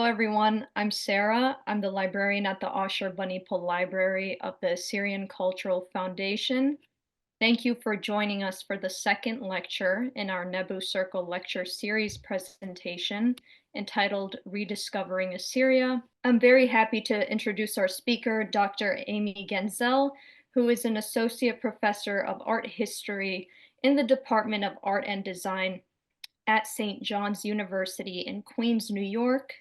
Hello, everyone. I'm Sarah. I'm the librarian at the Ashurbanipal Library of the Assyrian Cultural Foundation. Thank you for joining us for the second lecture in our Nabu Circle Lecture Series presentation entitled Rediscovering Assyria. I'm very happy to introduce our speaker, Dr. Amy Gansell, who is an associate professor of art history in the Department of Art and Design at St. John's University in Queens, New York.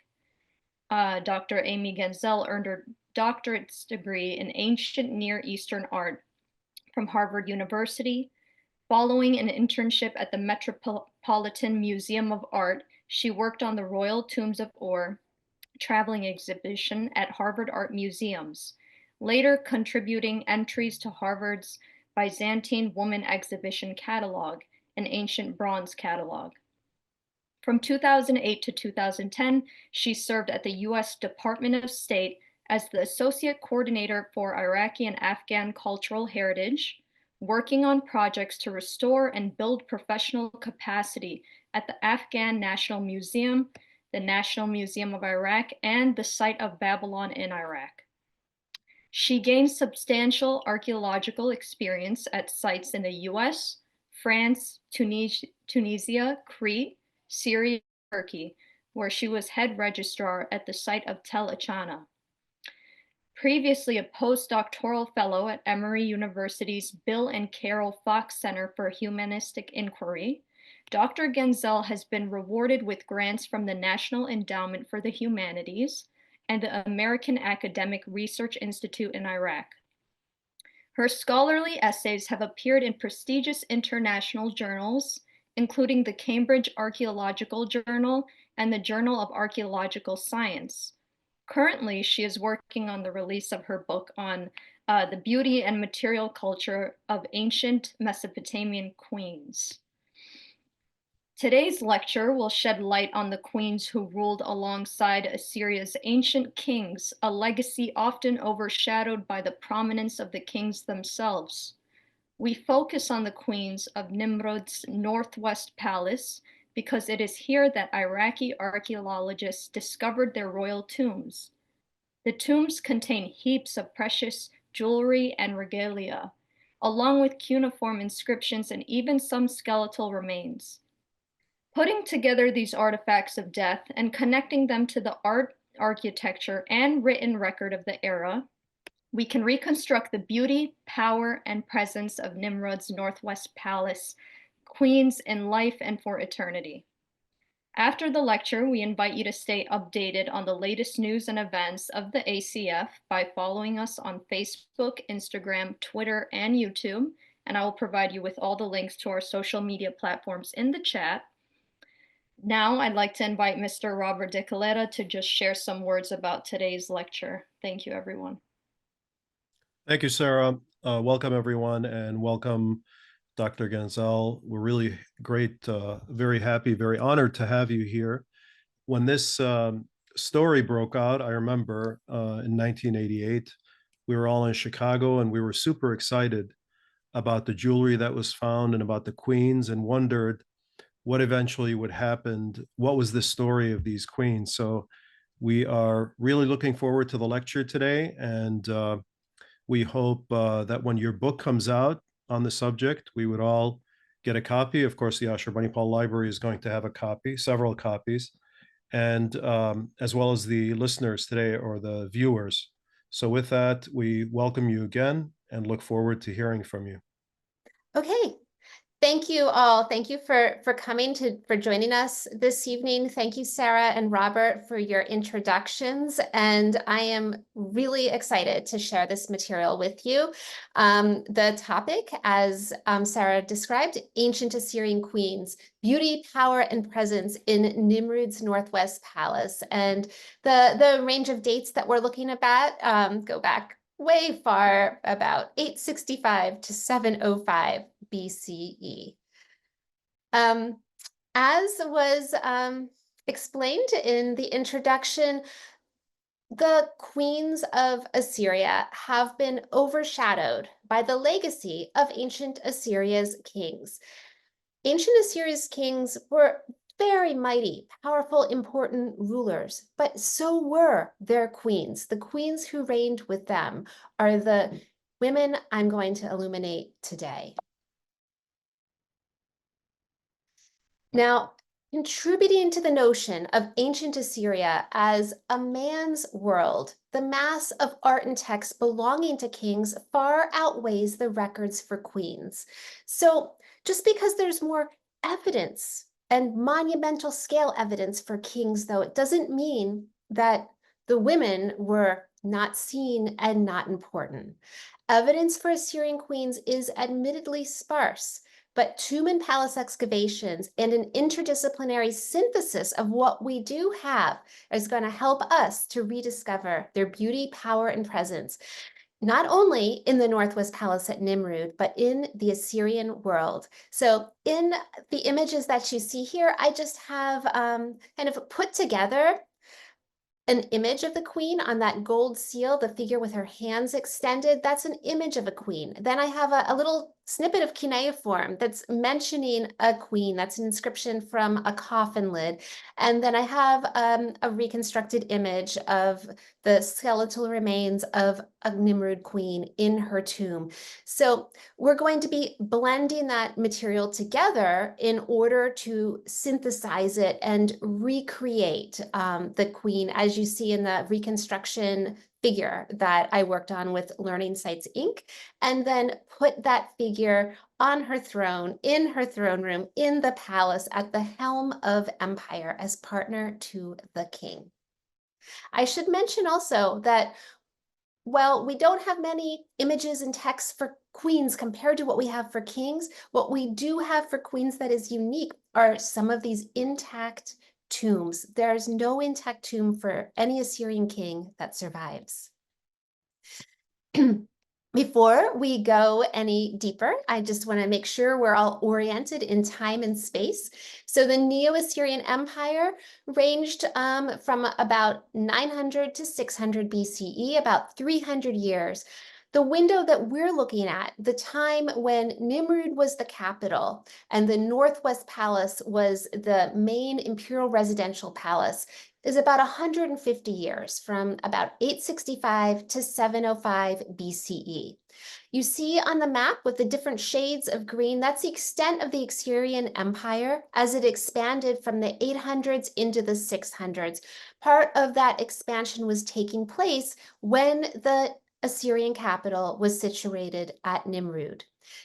Dr. Amy Gansell earned her doctorate's degree in ancient Near Eastern art from Harvard University. Following an internship at the Metropolitan Museum of Art, she worked on the Royal Tombs of Ur traveling exhibition at Harvard Art Museums, later contributing entries to Harvard's Byzantine Woman Exhibition Catalog, an ancient bronze catalog. From 2008 to 2010, she served at the U.S. Department of State as the Associate Coordinator for Iraqi and Afghan Cultural Heritage, working on projects to restore and build professional capacity at the Afghan National Museum, the National Museum of Iraq, and the site of Babylon in Iraq. She gained substantial archaeological experience at sites in the US, France, Tunisia, Crete, Syria, and Turkey, where she was head registrar at the site of Tel Achana. Previously a postdoctoral fellow at Emory University's Bill and Carol Fox Center for Humanistic Inquiry, Dr. Gansell has been rewarded with grants from the National Endowment for the Humanities and the American Academic Research Institute in Iraq. Her scholarly essays have appeared in prestigious international journals, including the Cambridge Archaeological Journal and the Journal of Archaeological Science. Currently, she is working on the release of her book on the beauty and material culture of ancient Mesopotamian queens. Today's lecture will shed light on the queens who ruled alongside Assyria's ancient kings, a legacy often overshadowed by the prominence of the kings themselves. We focus on the queens of Nimrud's Northwest Palace because it is here that Iraqi archaeologists discovered their royal tombs. The tombs contain heaps of precious jewelry and regalia, along with cuneiform inscriptions and even some skeletal remains. Putting together these artifacts of death and connecting them to the art, architecture, and written record of the era, we can reconstruct the beauty, power, and presence of Nimrod's Northwest Palace, queens in life and for eternity. After the lecture, we invite you to stay updated on the latest news and events of the ACF by following us on Facebook, Instagram, Twitter, and YouTube, and I will provide you with all the links to our social media platforms in the chat. Now, I'd like to invite Mr. Robert DeKelaita to just share some words about today's lecture. Thank you, everyone. Thank you, Sarah. Welcome, everyone, and welcome, Dr. Gansell. We're really great, very happy, very honored to have you here. When this story broke out, I remember in 1988, we were all in Chicago, and we were super excited about the jewelry that was found and about the queens, and wondered what eventually would happen. What was the story of these queens? So we are really looking forward to the lecture today, and we hope that when your book comes out on the subject, we would all get a copy. Of course, the Ashurbanipal Library is going to have a copy, several copies, and as well as the listeners today or the viewers. So with that, we welcome you again and look forward to hearing from you. Okay. Thank you all. Thank you for joining us this evening. Thank you, Sarah and Robert, for your introductions. And I am really excited to share this material with you. The topic, as Sarah described, ancient Assyrian queens, beauty, power, and presence in Nimrud's Northwest Palace. And the range of dates that we're looking at go back way far, about 865 to 705 BCE. As was explained in the introduction, the queens of Assyria have been overshadowed by the legacy of ancient Assyria's kings. Ancient Assyria's kings were very mighty, powerful, important rulers, but so were their queens. The queens who reigned with them are the women I'm going to illuminate today. Now, contributing to the notion of ancient Assyria as a man's world, the mass of art and text belonging to kings far outweighs the records for queens. So just because there's more evidence and monumental scale evidence for kings, though, it doesn't mean that the women were not seen and not important. Evidence for Assyrian queens is admittedly sparse, but tomb and palace excavations and an interdisciplinary synthesis of what we do have is going to help us to rediscover their beauty, power, and presence, not only in the Northwest Palace at Nimrud, but in the Assyrian world. So in the images that you see here, I just have kind of put together an image of the queen on that gold seal, the figure with her hands extended. That's an image of a queen. Then I have a little snippet of cuneiform that's mentioning a queen. That's an inscription from a coffin lid. And then I have a reconstructed image of the skeletal remains of a Nimrud queen in her tomb. So we're going to be blending that material together in order to synthesize it and recreate the queen, as you see in the reconstruction figure that I worked on with Learning Sites Inc., and then put that figure on her throne, in her throne room, in the palace at the helm of empire as partner to the king. I should mention also that while we don't have many images and texts for queens compared to what we have for kings, what we do have for queens that is unique are some of these intact tombs. There's no intact tomb for any Assyrian king that survives. Before we go any deeper, I just want to make sure we're all oriented in time and space. So the Neo-Assyrian Empire ranged from about 900 to 600 BCE, about 300 years. The window that we're looking at, the time when Nimrud was the capital and the Northwest Palace was the main imperial residential palace, is about 150 years, from about 865 to 705 BCE. You see on the map with the different shades of green, that's the extent of the Assyrian Empire as it expanded from the 800s into the 600s. Part of that expansion was taking place when the Assyrian capital was situated at Nimrud.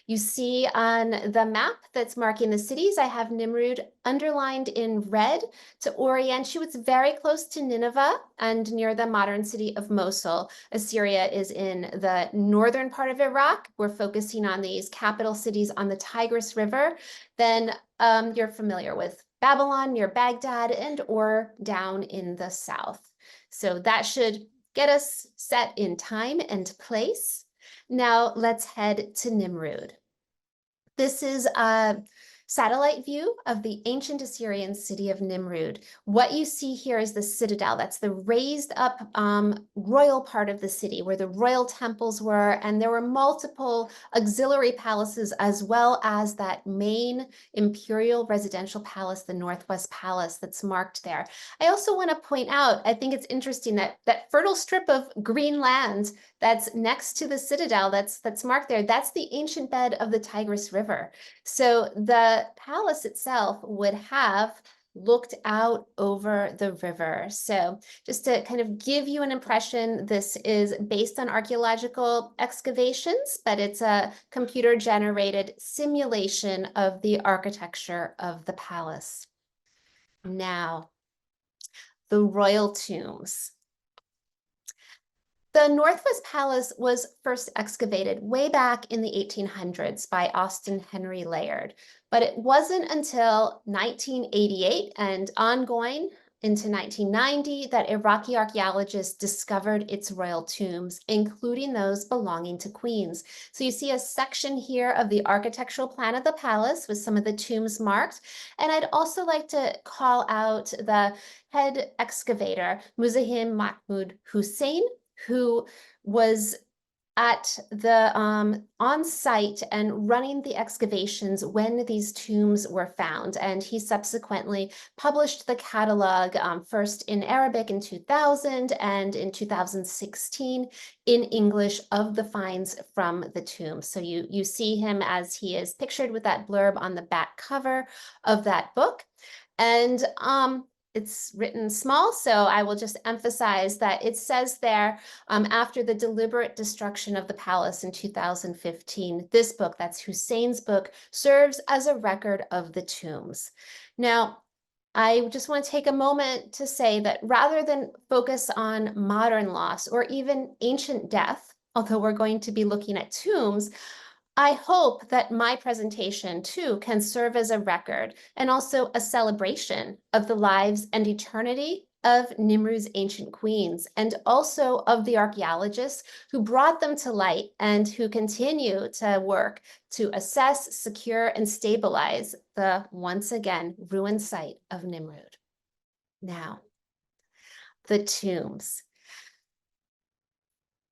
You see on the map that's marking the cities, I have Nimrud underlined in red to orient you. It's very close to Nineveh and near the modern city of Mosul. Assyria is in the northern part of Iraq. We're focusing on these capital cities on the Tigris River. Then you're familiar with Babylon near Baghdad and or down in the south. So that should get us set in time and place. Now let's head to Nimrud. This is a satellite view of the ancient Assyrian city of Nimrud. What you see here is the citadel. That's the raised up royal part of the city where the royal temples were, and there were multiple auxiliary palaces as well as that main imperial residential palace, the Northwest Palace, that's marked there. I also want to point out, I think it's interesting that that fertile strip of green land that's next to the citadel that's marked there, that's the ancient bed of the Tigris River. So the palace itself would have looked out over the river. So just to kind of give you an impression, this is based on archaeological excavations, but it's a computer-generated simulation of the architecture of the palace. Now, the royal tombs. The Northwest Palace was first excavated way back in the 1800s by Austin Henry Layard, but it wasn't until 1988 and ongoing into 1990 that Iraqi archaeologists discovered its royal tombs, including those belonging to queens. So you see a section here of the architectural plan of the palace with some of the tombs marked. And I'd also like to call out the head excavator, Mahmud Hussein, who was at the on site and running the excavations when these tombs were found. And he subsequently published the catalog first in Arabic in 2000 and in 2016 in English of the finds from the tomb. So you see him as he is pictured with that blurb on the back cover of that book. And it's written small, so I will just emphasize that it says there, after the deliberate destruction of the palace in 2015, this book, that's Hussein's book, serves as a record of the tombs. Now, I just want to take a moment to say that rather than focus on modern loss or even ancient death, although we're going to be looking at tombs, I hope that my presentation too can serve as a record and also a celebration of the lives and eternity of Nimrud's ancient queens, and also of the archaeologists who brought them to light and who continue to work to assess, secure, and stabilize the, once again, ruined site of Nimrud. Now, the tombs.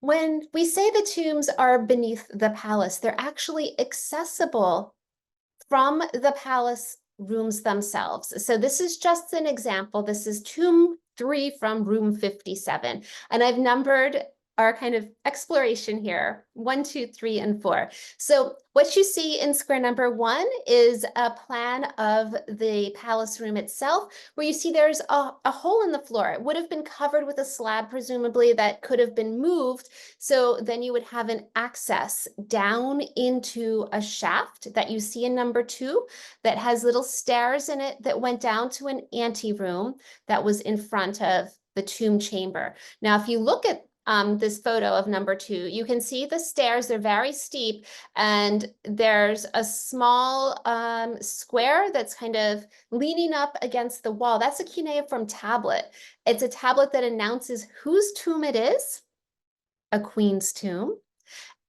When we say the tombs are beneath the palace, they're actually accessible from the palace rooms themselves. So this is just an example. This is tomb 3 from room 57. And I've numbered our kind of exploration here, 1, 2, 3, and 4. So what you see in square number 1 is a plan of the palace room itself, where you see there's a hole in the floor. It would have been covered with a slab, presumably, that could have been moved. So then you would have an access down into a shaft that you see in number 2 that has little stairs in it that went down to an anteroom that was in front of the tomb chamber. Now, if you look at this photo of number 2, you can see the stairs, they're very steep, and there's a small square that's kind of leaning up against the wall. That's a cuneiform tablet. It's a tablet that announces whose tomb it is, a queen's tomb,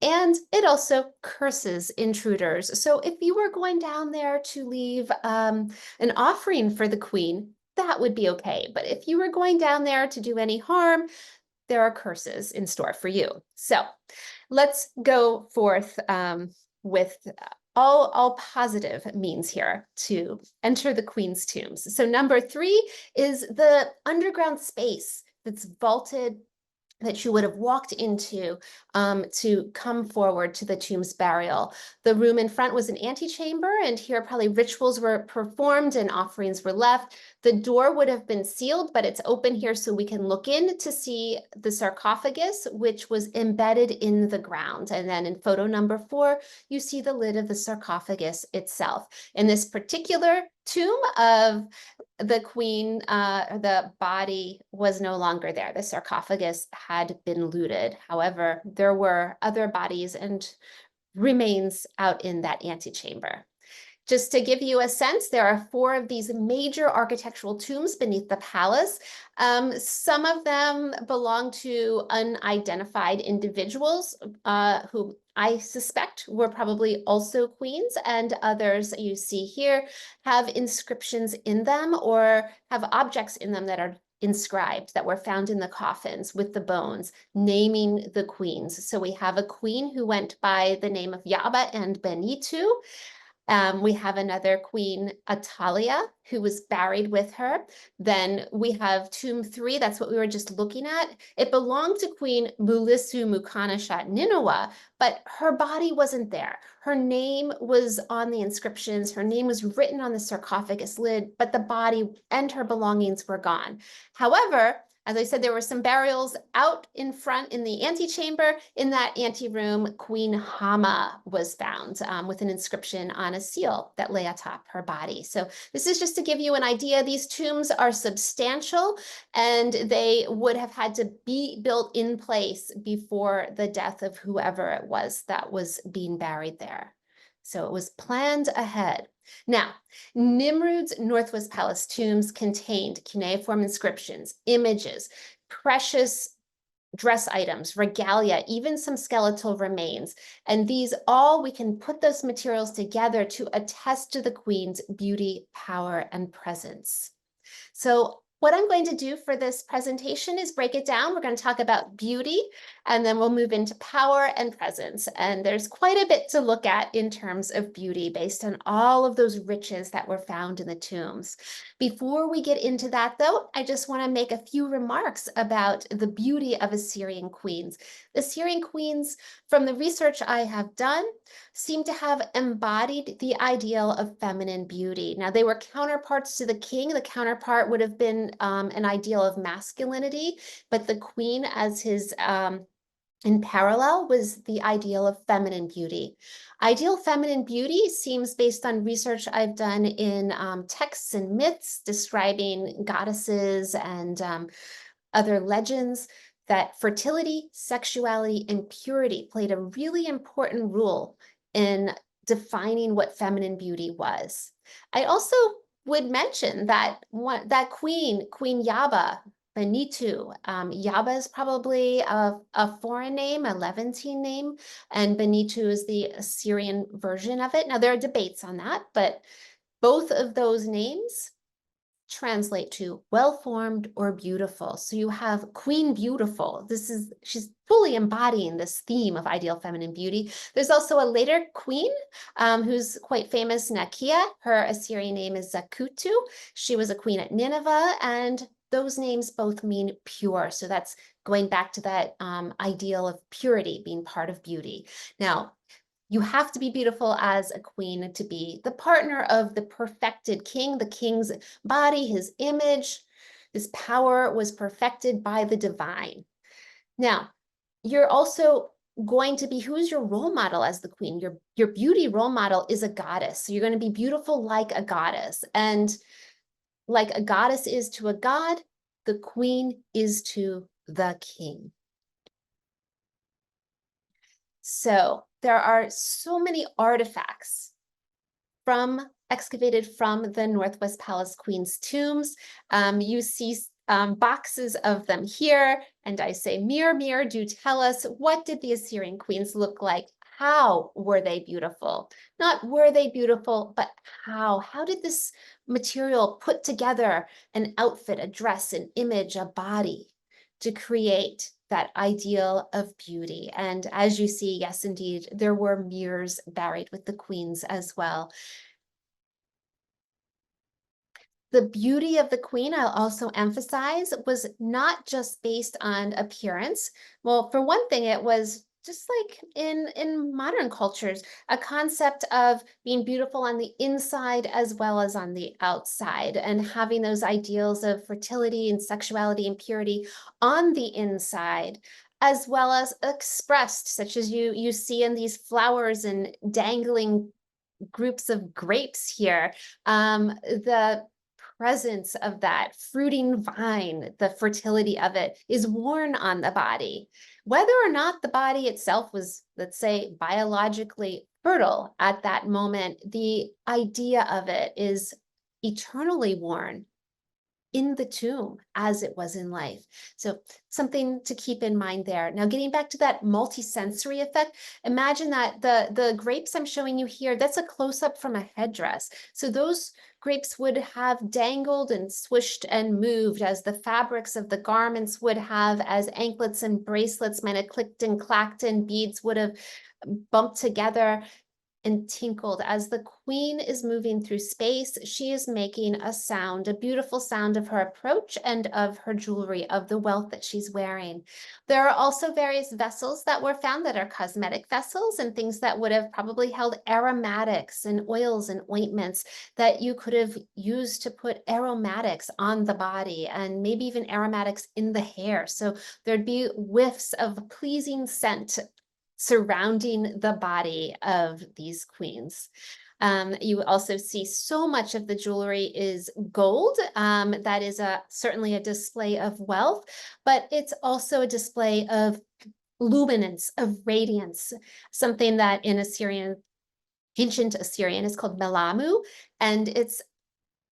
and it also curses intruders. So if you were going down there to leave an offering for the queen, that would be okay. But if you were going down there to do any harm, there are curses in store for you. So let's go forth with all positive means here to enter the queen's tombs. So number 3 is the underground space that's vaulted that you would have walked into to come forward to the tomb's burial. The room in front was an antechamber, and here probably rituals were performed and offerings were left. The door would have been sealed, but it's open here so we can look in to see the sarcophagus, which was embedded in the ground. And then in photo number 4, you see the lid of the sarcophagus itself. In this particular tomb of the queen, the body was no longer there. The sarcophagus had been looted. However, there were other bodies and remains out in that antechamber. Just to give you a sense, there are 4 of these major architectural tombs beneath the palace. Some of them belong to unidentified individuals who I suspect were probably also queens, and others you see here have inscriptions in them or have objects in them that are inscribed that were found in the coffins with the bones, naming the queens. So we have a queen who went by the name of Yaba and Banitu. We have another queen, Atalia, who was buried with her. Then we have tomb 3, that's what we were just looking at. It belonged to Queen Mullissu-mukannišat-Ninua, but her body wasn't there. Her name was on the inscriptions, her name was written on the sarcophagus lid, but the body and her belongings were gone. However, as I said, there were some burials out in front in the antechamber. In that anteroom, Queen Hama was found with an inscription on a seal that lay atop her body. So this is just to give you an idea. These tombs are substantial, and they would have had to be built in place before the death of whoever it was that was being buried there. So it was planned ahead. Now, Nimrud's Northwest Palace tombs contained cuneiform inscriptions, images, precious dress items, regalia, even some skeletal remains. And these all, we can put those materials together to attest to the queen's beauty, power, and presence. So what I'm going to do for this presentation is break it down. We're going to talk about beauty, and then we'll move into power and presence. And there's quite a bit to look at in terms of beauty based on all of those riches that were found in the tombs. Before we get into that, though, I just want to make a few remarks about the beauty of Assyrian queens. The Assyrian queens, from the research I have done, seem to have embodied the ideal of feminine beauty. Now, they were counterparts to the king. The counterpart would have been an ideal of masculinity, but the queen, as his in parallel, was the ideal of feminine beauty. Ideal feminine beauty seems, based on research I've done in texts and myths describing goddesses and other legends, that fertility, sexuality, and purity played a really important role in defining what feminine beauty was. I also would mention that Queen Yaba, Banitu. Yaba is probably a foreign name, a Levantine name, and Banitu is the Assyrian version of it. Now, there are debates on that, but both of those names translate to well-formed or beautiful. So you have Queen Beautiful. She's fully embodying this theme of ideal feminine beauty. There's also a later queen who's quite famous, Nakia. Her Assyrian name is Zakutu. She was a queen at Nineveh, and those names both mean pure. So that's going back to that ideal of purity being part of beauty. Now, you have to be beautiful as a queen to be the partner of the perfected king. The king's body, his image, his power was perfected by the divine. Now, you're also going to be, who's your role model as the queen? Your beauty role model is a goddess. So you're going to be beautiful like a goddess. And like a goddess is to a god, the queen is to the king. So there are so many artifacts excavated from the Northwest Palace Queen's tombs. You see boxes of them here, and I say, mirror, mirror, do tell us, what did the Assyrian queens look like? How were they beautiful? Not were they beautiful, but how? How did this material put together an outfit, a dress, an image, a body to create that ideal of beauty? And as you see, yes, indeed, there were mirrors buried with the queens as well. The beauty of the queen, I'll also emphasize, was not just based on appearance. Well, for one thing, it was just like in modern cultures, a concept of being beautiful on the inside as well as on the outside, and having those ideals of fertility and sexuality and purity on the inside, as well as expressed, such as you see in these flowers and dangling groups of grapes here. The presence of that fruiting vine, the fertility of it, is worn on the body. Whether or not the body itself was, let's say, biologically fertile at that moment, the idea of it is eternally worn in the tomb as it was in life. So something to keep in mind there. Now, getting back to that multisensory effect, imagine that the grapes I'm showing you here, that's a close-up from a headdress. So those grapes would have dangled and swished and moved as the fabrics of the garments would have, as anklets and bracelets might have clicked and clacked, and beads would have bumped together and tinkled. As the queen is moving through space, she is making a sound, a beautiful sound of her approach and of her jewelry, of the wealth that she's wearing. There are also various vessels that were found that are cosmetic vessels and things that would have probably held aromatics and oils and ointments that you could have used to put aromatics on the body, and maybe even aromatics in the hair. So there'd be whiffs of pleasing scent surrounding the body of these queens. You also see so much of the jewelry is gold. That is certainly a display of wealth, but it's also a display of luminance, of radiance, something that in ancient Assyrian is called melamu, and it's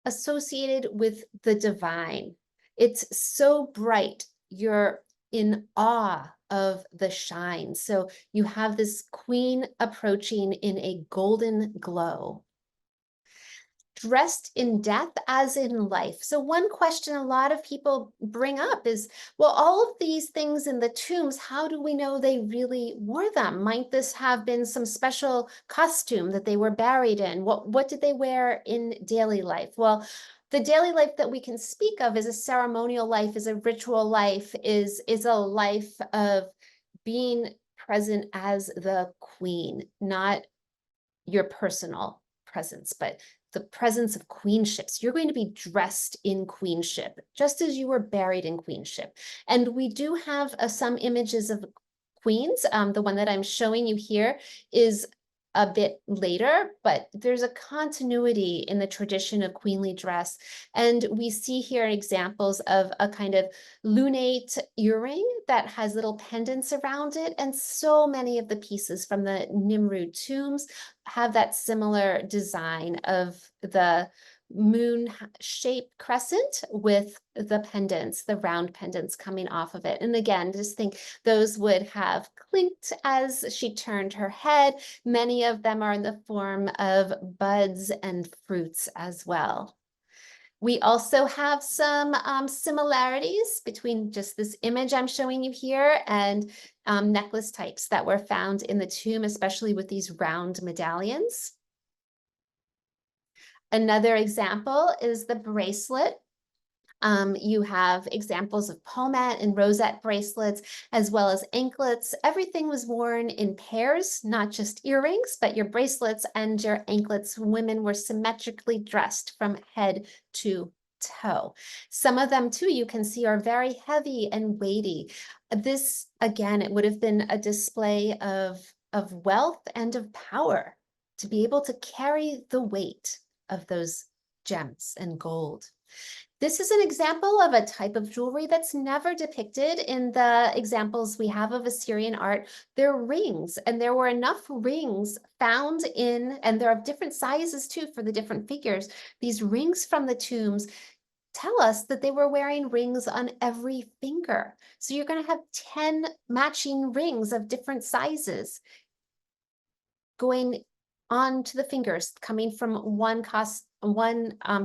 associated with the divine. It's so bright, you're in awe of the shine. So you have this queen approaching in a golden glow. dressed in death as in life. So one question a lot of people bring up is, well, all of these things in the tombs, how do we know they really wore them? Might this have been some special costume that they were buried in? What did they wear in daily life? Well, the daily life that we can speak of is a ceremonial life, is a ritual life, is a life of being present as the queen, not your personal presence, but the presence of queenship. So you're going to be dressed in queenship, just as you were buried in queenship. And we do have some images of queens. The one that I'm showing you here is a bit later, but there's a continuity in the tradition of queenly dress. And we see here examples of a kind of lunate earring that has little pendants around it. And so many of the pieces from the Nimrud tombs have that similar design of the moon-shaped crescent with the pendants, the round pendants coming off of it. And again, just think those would have clinked as she turned her head. Many of them are in the form of buds and fruits as well. We also have some similarities between just this image I'm showing you here and necklace types that were found in the tomb, especially with these round medallions. Another example is the bracelet. You have examples of pomade and rosette bracelets, as well as anklets. Everything was worn in pairs, not just earrings, but your bracelets and your anklets. Women were symmetrically dressed from head to toe. Some of them too, you can see, are very heavy and weighty. This, again, it would have been a display of wealth and of power to be able to carry the weight of those gems and gold. This is an example of a type of jewelry that's never depicted in the examples we have of Assyrian art. They're rings, and there were enough rings found in, and they're of different sizes too for the different figures. These rings from the tombs tell us that they were wearing rings on every finger. So you're going to have 10 matching rings of different sizes going onto the fingers, coming from one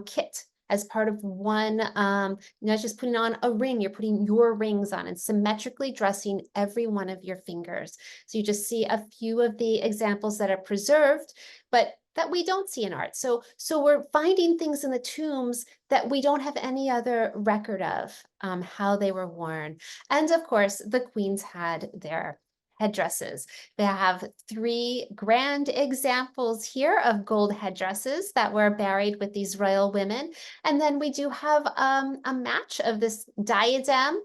kit as part of one, not just putting on a ring, you're putting your rings on and symmetrically dressing every one of your fingers. So you just see a few of the examples that are preserved, but that we don't see in art. So we're finding things in the tombs that we don't have any other record of, how they were worn. And of course, the queens had their headdresses. They have 3 grand examples here of gold headdresses that were buried with these royal women. And then we do have a match of this diadem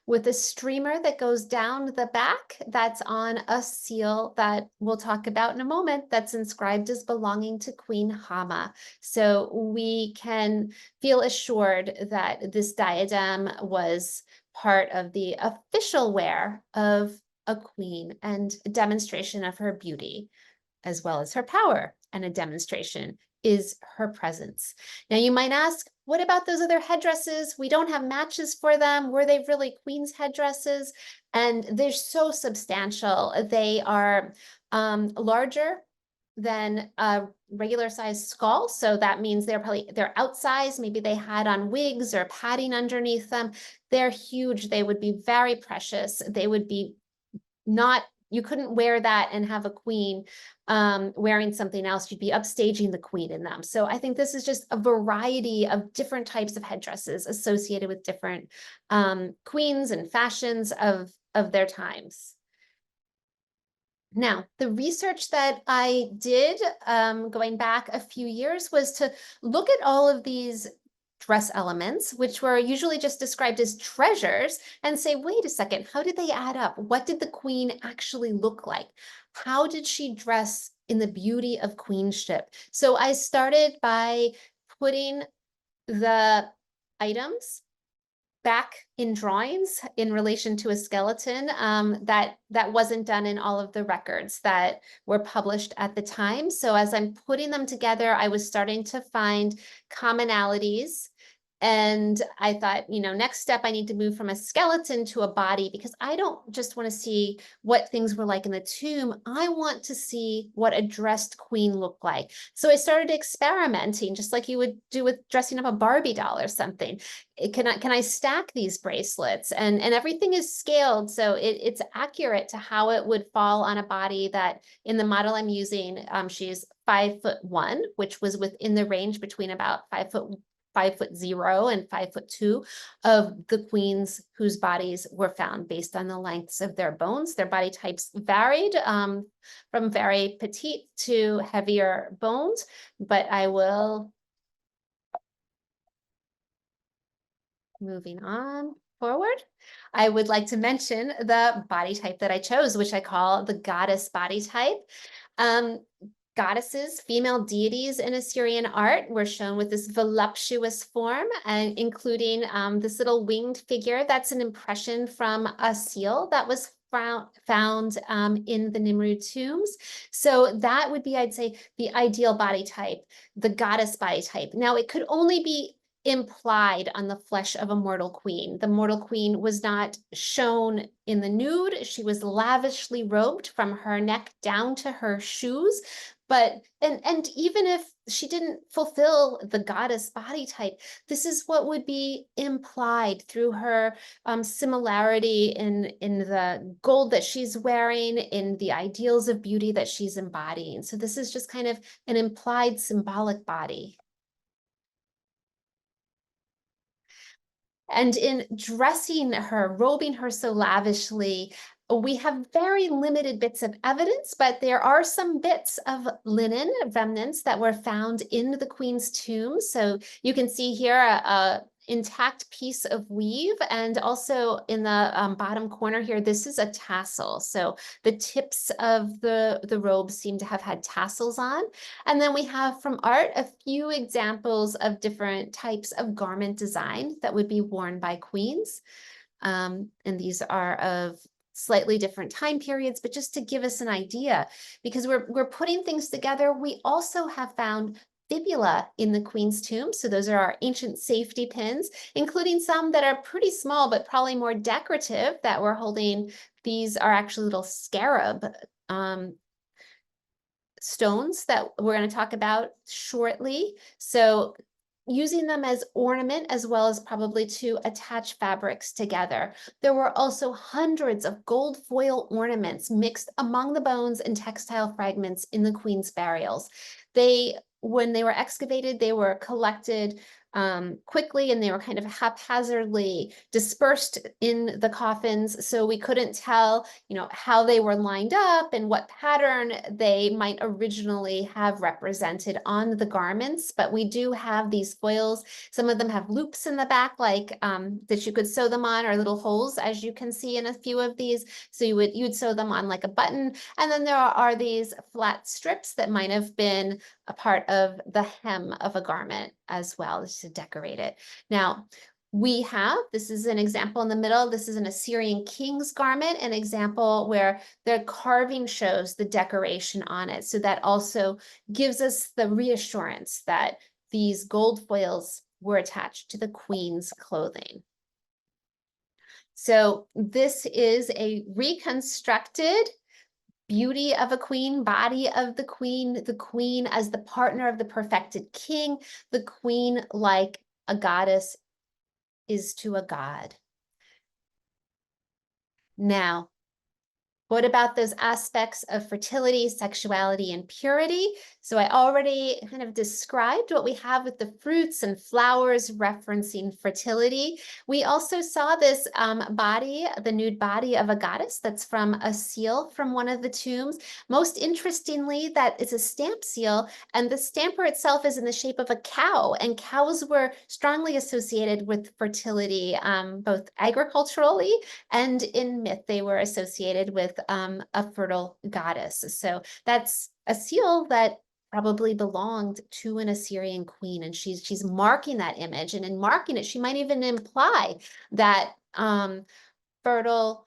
with a streamer that goes down the back that's on a seal that we'll talk about in a moment, that's inscribed as belonging to Queen Hama. So we can feel assured that this diadem was part of the official wear of a queen and a demonstration of her beauty, as well as her power, and a demonstration is her presence. Now you might ask, what about those other headdresses? We don't have matches for them. Were they really queen's headdresses? And they're so substantial. They are larger than a regular size skull. So that means they're outsized. Maybe they had on wigs or padding underneath them. They're huge. They would be very precious. They would be you couldn't wear that and have a queen wearing something else. You'd be upstaging the queen in them. So I think this is just a variety of different types of headdresses associated with different queens and fashions of their times. Now, the research that I did going back a few years was to look at all of these dress elements, which were usually just described as treasures, and say, wait a second, how did they add up? What did the queen actually look like? How did she dress in the beauty of queenship? So I started by putting the items back in drawings in relation to a skeleton. That wasn't done in all of the records that were published at the time. So as I'm putting them together, I was starting to find commonalities And I thought, next step, I need to move from a skeleton to a body, because I don't just want to see what things were like in the tomb. I want to see what a dressed queen looked like. So I started experimenting, just like you would do with dressing up a Barbie doll or something. Can I stack these bracelets? And everything is scaled, so it's accurate to how it would fall on a body that, in the model I'm using, she's 5'1", which was within the range between about 5'0" and 5'2" of the queens whose bodies were found based on the lengths of their bones. Their body types varied from very petite to heavier bones, but I will, moving on forward, I would like to mention the body type that I chose, which I call the goddess body type. Goddesses, female deities in Assyrian art, were shown with this voluptuous form, and including this little winged figure. That's an impression from a seal that was found in the Nimrud tombs. So that would be, I'd say, the ideal body type, the goddess body type. Now, it could only be implied on the flesh of a mortal queen. The mortal queen was not shown in the nude. She was lavishly robed from her neck down to her shoes. But, and even if she didn't fulfill the goddess body type, this is what would be implied through her similarity in the gold that she's wearing, in the ideals of beauty that she's embodying. So this is just kind of an implied symbolic body. And in dressing her, robing her so lavishly, we have very limited bits of evidence, but there are some bits of linen remnants that were found in the queen's tomb. So you can see here a intact piece of weave, and also in the bottom corner here, this is a tassel. So the tips of the robe seem to have had tassels on. And then we have from art a few examples of different types of garment design that would be worn by queens. And these are of slightly different time periods, but just to give us an idea, because we're putting things together, we also have found fibula in the queen's tomb. So those are our ancient safety pins, including some that are pretty small, but probably more decorative, that we're holding. These are actually little scarab stones that we're going to talk about shortly. So using them as ornament, as well as probably to attach fabrics together. There were also hundreds of gold foil ornaments mixed among the bones and textile fragments in the queen's burials. When they were excavated, they were collected quickly, and they were kind of haphazardly dispersed in the coffins. So we couldn't tell, how they were lined up and what pattern they might originally have represented on the garments. But we do have these foils. Some of them have loops in the back, like that you could sew them on, or little holes, as you can see in a few of these. So you'd sew them on like a button. And then there are these flat strips that might have been a part of the hem of a garment as well, just to decorate it. Now, this is an example in the middle. This is an Assyrian king's garment, an example where the carving shows the decoration on it. So that also gives us the reassurance that these gold foils were attached to the queen's clothing. So this is a reconstructed beauty of a queen, body of the queen as the partner of the perfected king, the queen like a goddess is to a god. Now, what about those aspects of fertility, sexuality, and purity? So I already kind of described what we have with the fruits and flowers referencing fertility. We also saw this body, the nude body of a goddess, that's from a seal from one of the tombs. Most interestingly, that is a stamp seal, and the stamper itself is in the shape of a cow, and cows were strongly associated with fertility, both agriculturally and in myth. They were associated with a fertile goddess. So that's a seal that probably belonged to an Assyrian queen, and she's marking that image, and in marking it, she might even imply that fertile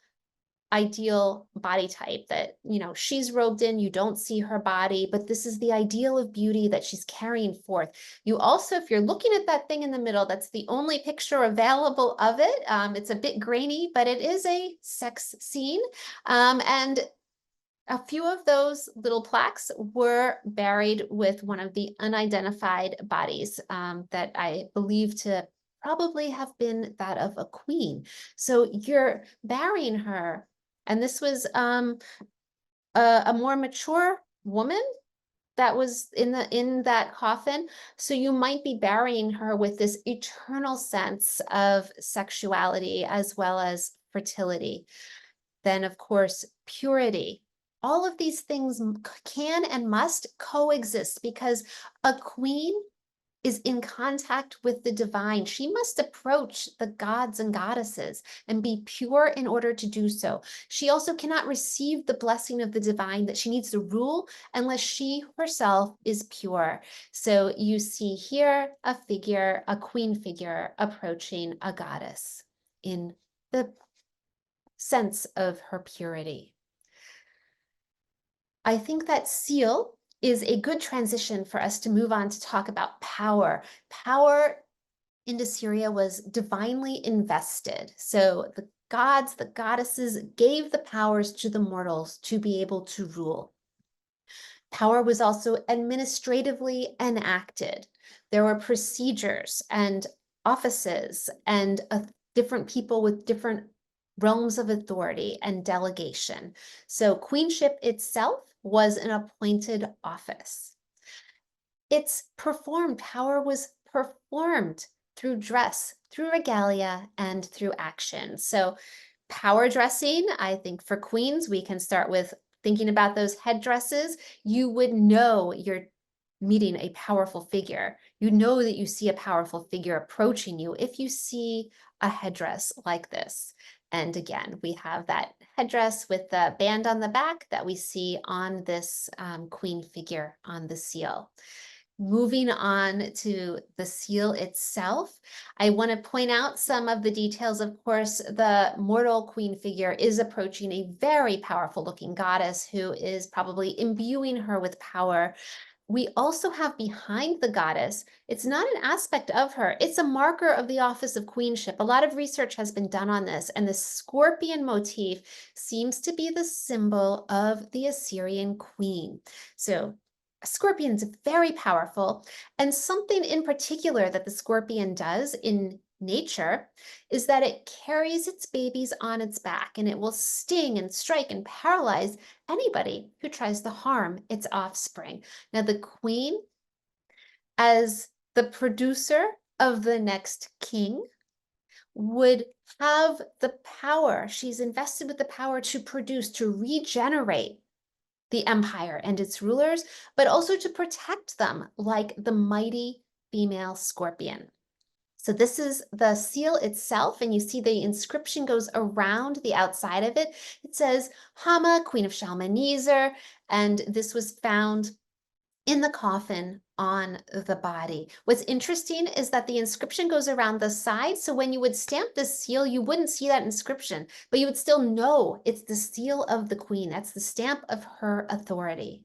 ideal body type that, you know, she's robed in, you don't see her body, but this is the ideal of beauty that she's carrying forth. You also, if you're looking at that thing in the middle, that's the only picture available of it. It's a bit grainy, but it is a sex scene. And a few of those little plaques were buried with one of the unidentified bodies that I believe to probably have been that of a queen. So you're burying her, and this was a more mature woman that was in that coffin. So you might be burying her with this eternal sense of sexuality as well as fertility. Then, of course, purity. All of these things can and must coexist because a queen is in contact with the divine. She must approach the gods and goddesses and be pure in order to do so. She also cannot receive the blessing of the divine that she needs to rule unless she herself is pure. So you see here a figure, a queen figure approaching a goddess in the sense of her purity. I think that seal is a good transition for us to move on to talk about power. Power in Assyria was divinely invested. So the gods, the goddesses gave the powers to the mortals to be able to rule. Power was also administratively enacted. There were procedures and offices and different people with different realms of authority and delegation. So queenship itself was an appointed office. Power was performed through dress, through regalia, and through action. So power dressing, I think for queens, we can start with thinking about those headdresses. You would know you're meeting a powerful figure. You know that you see a powerful figure approaching you if you see a headdress like this. And again, we have that headdress with the band on the back that we see on this queen figure on the seal. Moving on to the seal itself, I want to point out some of the details. Of course, the mortal queen figure is approaching a very powerful looking goddess who is probably imbuing her with power. We also have behind the goddess, it's not an aspect of her, it's a marker of the office of queenship. A lot of research has been done on this, and the scorpion motif seems to be the symbol of the Assyrian queen. So a scorpion is very powerful, and something in particular that the scorpion does in nature is that it carries its babies on its back, and it will sting and strike and paralyze anybody who tries to harm its offspring. Now, the queen, as the producer of the next king, would have the power, she's invested with the power to produce, to regenerate the empire and its rulers, but also to protect them like the mighty female scorpion. So this is the seal itself, and you see the inscription goes around the outside of it. It says Hama, Queen of Shalmaneser, and this was found in the coffin on the body. What's interesting is that the inscription goes around the side, so when you would stamp the seal, you wouldn't see that inscription, but you would still know it's the seal of the queen. That's the stamp of her authority.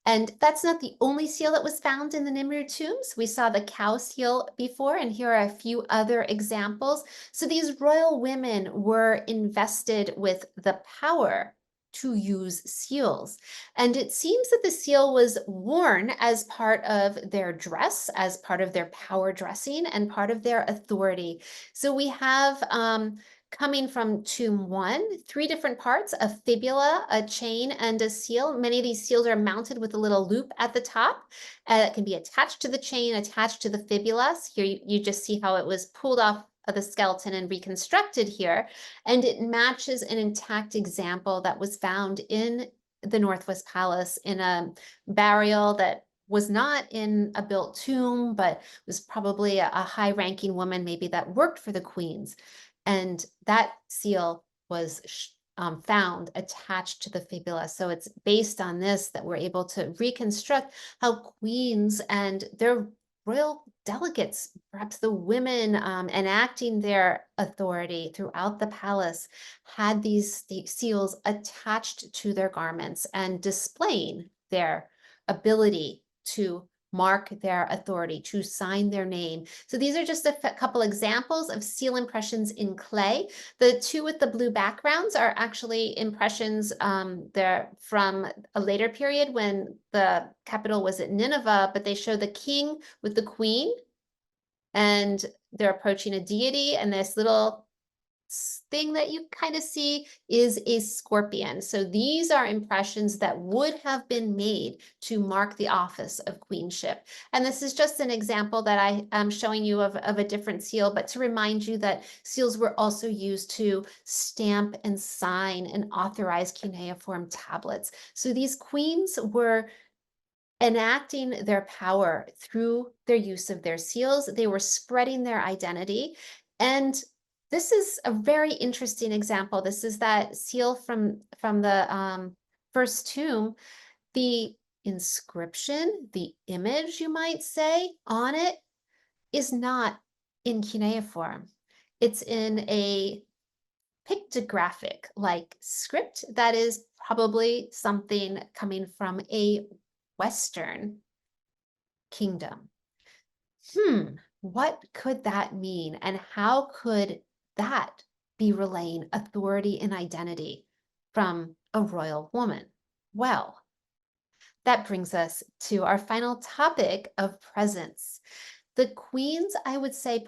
And that's not the only seal that was found in the Nimrud tombs. We saw the cow seal before, and here are a few other examples. So these royal women were invested with the power to use seals. And it seems that the seal was worn as part of their dress, as part of their power dressing, and part of their authority. So we have coming from tomb 1, 3 different parts: a fibula, a chain, and a seal. Many of these seals are mounted with a little loop at the top that can be attached to the chain, attached to the fibula. So here you just see how it was pulled off of the skeleton and reconstructed here, and it matches an intact example that was found in the Northwest Palace in a burial that was not in a built tomb, but was probably a high-ranking woman, maybe that worked for the queens. And that seal was found attached to the fibula. So it's based on this that we're able to reconstruct how queens and their royal delegates, perhaps the women enacting their authority throughout the palace, had these seals attached to their garments and displaying their ability to mark their authority, to sign their name. So these are just a couple examples of seal impressions in clay. The two with the blue backgrounds are actually impressions they're from a later period when the capital was at Nineveh, but they show the king with the queen, and they're approaching a deity, and this little thing that you kind of see is a scorpion. So these are impressions that would have been made to mark the office of queenship. And this is just an example that I am showing you of a different seal, but to remind you that seals were also used to stamp and sign and authorize cuneiform tablets. So these queens were enacting their power through their use of their seals. They were spreading their identity. And this is a very interesting example. This is that seal from the first tomb. The inscription, the image, you might say, on it is not in cuneiform. It's in a pictographic like script that is probably something coming from a Western kingdom. What could that mean? And how could that be relaying authority and identity from a royal woman? Well, that brings us to our final topic of presence. The queens, I would say,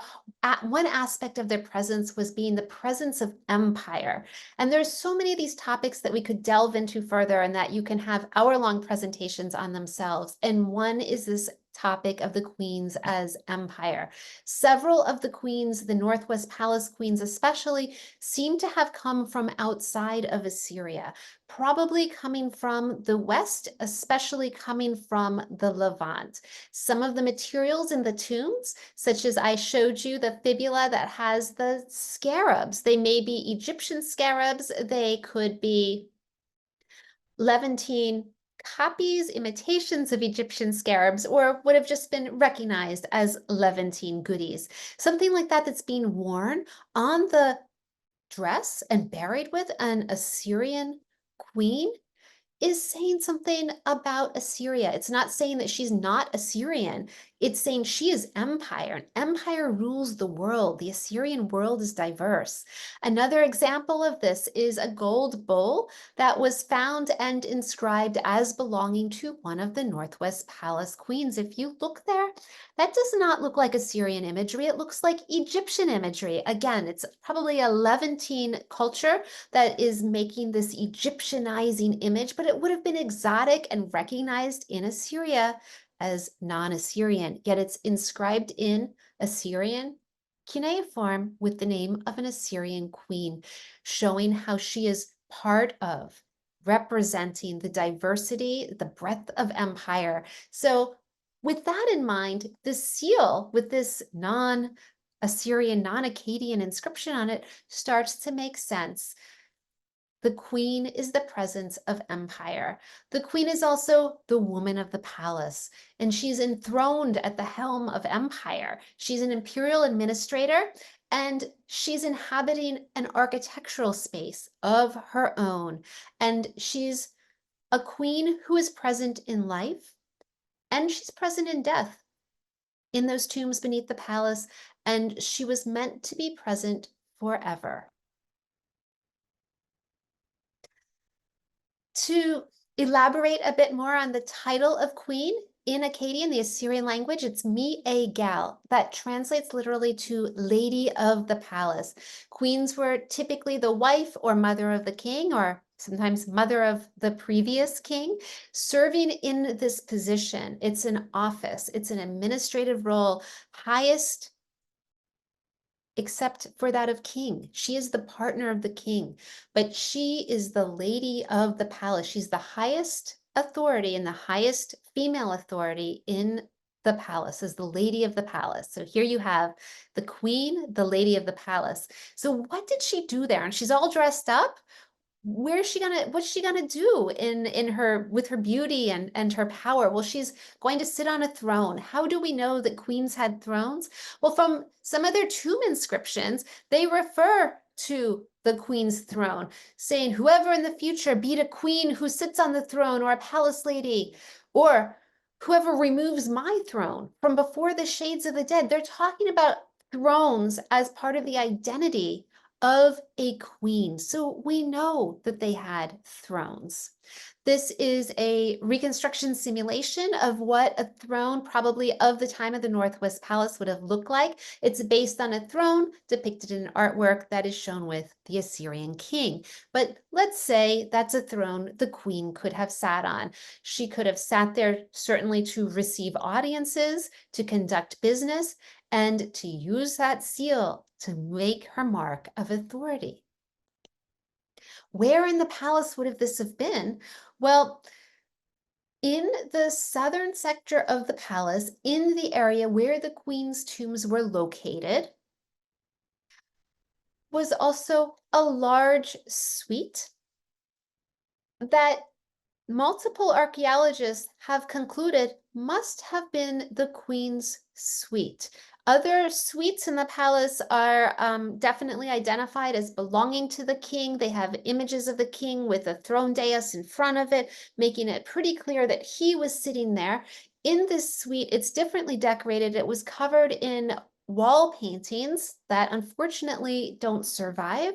one aspect of their presence was being the presence of empire. And there's so many of these topics that we could delve into further and that you can have hour-long presentations on themselves. And one is this topic of the queens as empire. Several of the queens, the Northwest Palace queens especially, seem to have come from outside of Assyria, probably coming from the West, especially coming from the Levant. Some of the materials in the tombs, such as I showed you the fibula that has the scarabs, they may be Egyptian scarabs, they could be Levantine copies, imitations of Egyptian scarabs, or would have just been recognized as Levantine goodies. Something like that that's being worn on the dress and buried with an Assyrian queen is saying something about Assyria. It's not saying that she's not Assyrian. It's saying she is empire. Empire rules the world. The Assyrian world is diverse. Another example of this is a gold bowl that was found and inscribed as belonging to one of the Northwest Palace queens. If you look there, that does not look like Assyrian imagery. It looks like Egyptian imagery. Again, it's probably a Levantine culture that is making this Egyptianizing image, but it would have been exotic and recognized in Assyria as non-Assyrian, yet it's inscribed in Assyrian cuneiform with the name of an Assyrian queen, showing how she is part of representing the diversity, the breadth of empire. So with that in mind, the seal with this non-Assyrian, non-Akkadian inscription on it starts to make sense. The queen is the presence of empire. The queen is also the woman of the palace, and she's enthroned at the helm of empire. She's an imperial administrator, and she's inhabiting an architectural space of her own. And she's a queen who is present in life, and she's present in death in those tombs beneath the palace, and she was meant to be present forever. To elaborate a bit more on the title of queen, in Akkadian, the Assyrian language, it's Mi-a-gal. That translates literally to lady of the palace. Queens were typically the wife or mother of the king, or sometimes mother of the previous king, serving in this position. It's an office, it's an administrative role, highest except for that of king. She is the partner of the king, but she is the lady of the palace. She's the highest authority and the highest female authority in the palace, as the lady of the palace. So here you have the queen, the lady of the palace. So what did she do there? And she's all dressed up. what's she gonna do with her beauty and her power? Well, she's going to sit on a throne. How do we know that queens had thrones? Well, from some of their tomb inscriptions, they refer to the queen's throne, saying, whoever in the future beat a queen who sits on the throne, or a palace lady, or whoever removes my throne from before the shades of the dead. They're talking about thrones as part of the identity of a queen. So we know that they had thrones. This is a reconstruction simulation of what a throne, probably of the time of the Northwest Palace, would have looked like. It's based on a throne depicted in artwork that is shown with the Assyrian king. But let's say that's a throne the queen could have sat on. She could have sat there certainly to receive audiences, to conduct business, and to use that seal to make her mark of authority. Where in the palace would this have been? Well, in the southern sector of the palace, in the area where the queen's tombs were located, was also a large suite that multiple archaeologists have concluded must have been the queen's suite. Other suites in the palace are definitely identified as belonging to the king. They have images of the king with a throne dais in front of it, making it pretty clear that he was sitting there. In this suite, it's differently decorated. It was covered in wall paintings that unfortunately don't survive.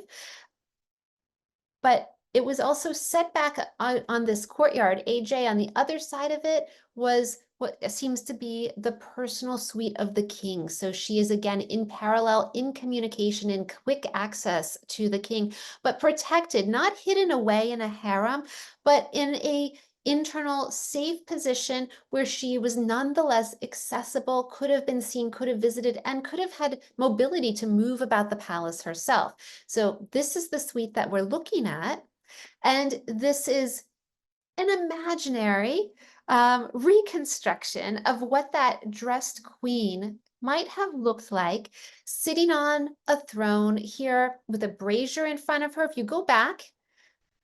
But it was also set back on this courtyard. AJ, on the other side of it was what seems to be the personal suite of the king. So she is again in parallel, in communication, in quick access to the king, but protected, not hidden away in a harem, but in a internal safe position where she was nonetheless accessible, could have been seen, could have visited, and could have had mobility to move about the palace herself. So this is the suite that we're looking at. And this is an imaginary reconstruction of what that dressed queen might have looked like, sitting on a throne here with a brazier in front of her. If you go back,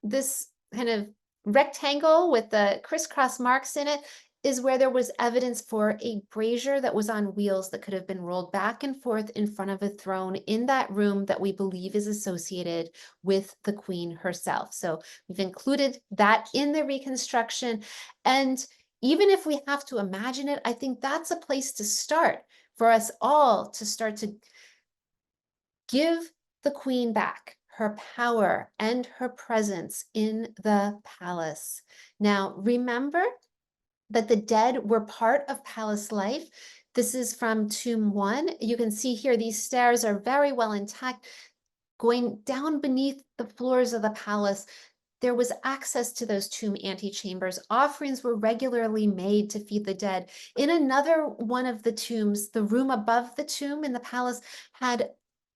this kind of rectangle with the crisscross marks in it is where there was evidence for a brazier that was on wheels that could have been rolled back and forth in front of a throne in that room that we believe is associated with the queen herself. So we've included that in the reconstruction. And even if we have to imagine it, I think that's a place to start for us all to start to give the queen back her power and her presence in the palace. Now, remember that the dead were part of palace life. This is from Tomb 1. You can see here these stairs are very well intact. Going down beneath the floors of the palace, there was access to those tomb antechambers. Offerings were regularly made to feed the dead. In another one of the tombs, the room above the tomb in the palace had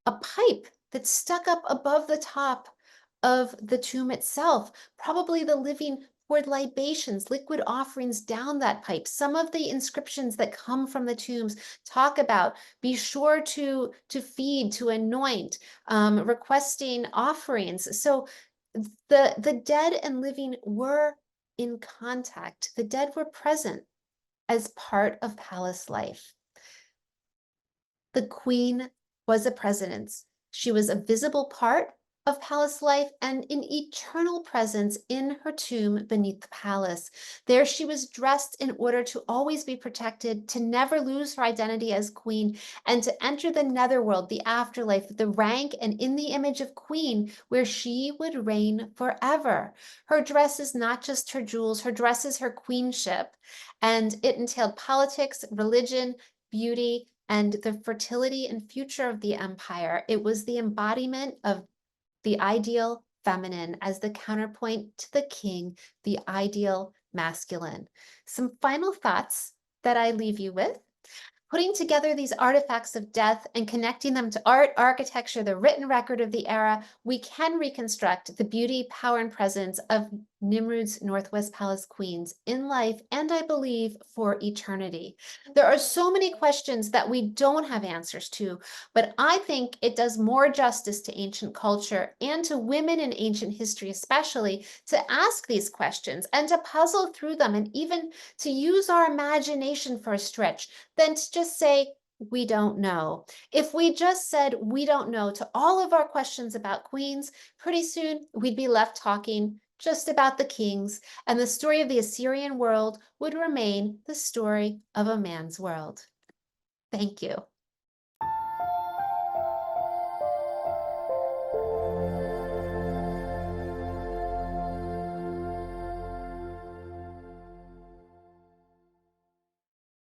a pipe that stuck up above the top of the tomb itself. Probably the living poured libations, liquid offerings down that pipe. Some of the inscriptions that come from the tombs talk about, be sure to feed, to anoint, requesting offerings. So the dead and living were in contact. The dead were present as part of palace life. The queen was a presence. She was a visible part of palace life and an eternal presence in her tomb beneath the palace. There she was dressed in order to always be protected, to never lose her identity as queen, and to enter the netherworld, the afterlife, the rank and in the image of queen, where she would reign forever. Her dress is not just her jewels, her dress is her queenship, and it entailed politics, religion, beauty, and the fertility and future of the empire. It was the embodiment of the ideal feminine as the counterpoint to the king, the ideal masculine. Some final thoughts that I leave you with. Putting together these artifacts of death and connecting them to art, architecture, the written record of the era, we can reconstruct the beauty, power, and presence of Nimrud's Northwest Palace queens in life and I believe for eternity. There are so many questions that we don't have answers to, but I think it does more justice to ancient culture and to women in ancient history especially to ask these questions and to puzzle through them and even to use our imagination for a stretch than to just say, we don't know. If we just said we don't know to all of our questions about queens, pretty soon we'd be left talking just about the kings, and the story of the Assyrian world would remain the story of a man's world. Thank you.